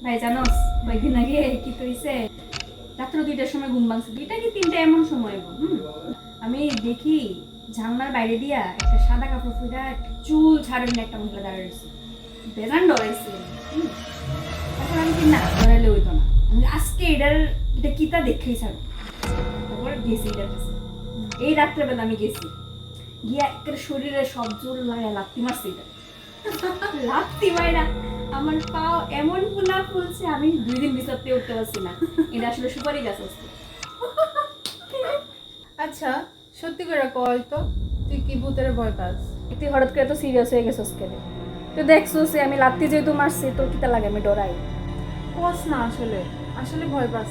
ভাই জানোস কয়েকদিন আগে কি কইছে রাত্র 2টার সময় ঘুম ভাঙছে, 2টা কি 3টা এমন সময় গো। আমি দেখি জানলার বাইরে দিয়া একটা সাদা কাপড় ফুটা চুল ছাড়েন একটা মহিলা দাঁড়িয়ে রয়েছে, বেজান ডরাইছে। এখন আমি কি না ডরাইলে হইতো না, আমি আজকে এটা কিতা দেখেই ছাড়ো। তারপর গেছি এটার কাছে, এই রাত্রেবেলা আমি গেছি গিয়া একটা শরীরে সব জোর লাগায় লাত্তি মারছে এটা। লাত্তি মাইরা আমার পাও এমন ফুলা ফুলছে, আমি 2 দিন বিছাতে উঠতে পারছি না। এটা আসলে সুপারি গাছ আছে। আচ্ছা, সত্যি করে কয় তো, তুই কি ভূতের ভয় পাস? তুই হঠাৎ করে তো সিরিয়াস হয়ে গেছিস কেন? তুই দেখছিস যে আমি লাত্তি যেহেতু মারছি, তোর কিতা লাগে আমি ডরাই? কস না, আসলে আসলে ভয় পাস?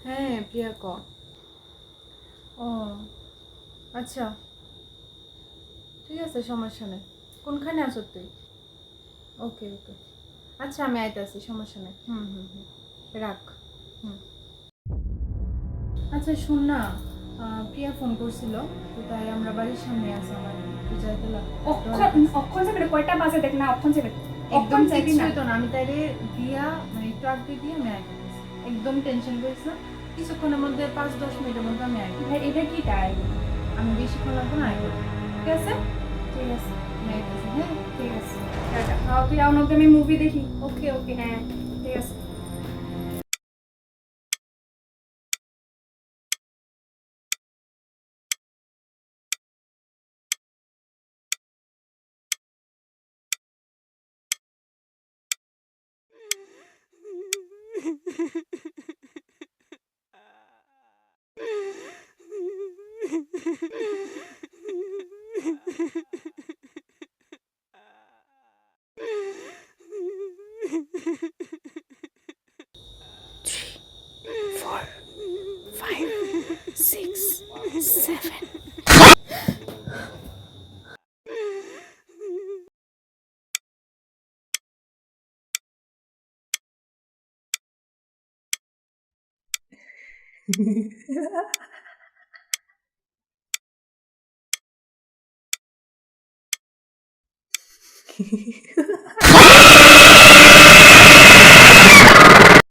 হ্যাঁ প্রিয়া, ক। ও আচ্ছা, ঠিক আছে, সমস্যা নেই। কোনখানে আছো তুই? ওকে ওকে, আচ্ছা আমি আইতাছি, সমস্যা নেই। হুম হুম হুম, রাখ। হুম। আচ্ছা শোন না, প্রিয়া ফোন করছিল, তো তাই আমরা বাড়ির সামনে আছি, আমার একটু যাইতে অক্ষণ অক্ষণ যাবে রে, কয়টা বাজে দেখ না, অক্ষণ যাবে। একদম অক্ষণ যাবি কিচ্ছু না। হইতো না, আমি তাইরে দিয়া মানে ট্রাক দিয়ে আমি আইতেছি। একদম টেনশন করিস না, কিছুক্ষণের মধ্যে 5-10 মিনিটের মধ্যে আমি আইব। ভাই এটা কি টাইম? আমি বেশিক্ষণ লাগবো না, আইব। ঠিক আছে, ঠিক আছে, আমি আইতেছি। হ্যাঁ, ঠিক আছে। টাটা। তুই আও নয়তো আমি মুভি দেখি। ওকে ওকে। হ্যাঁ, ঠিক আছে। Four, five, six, seven.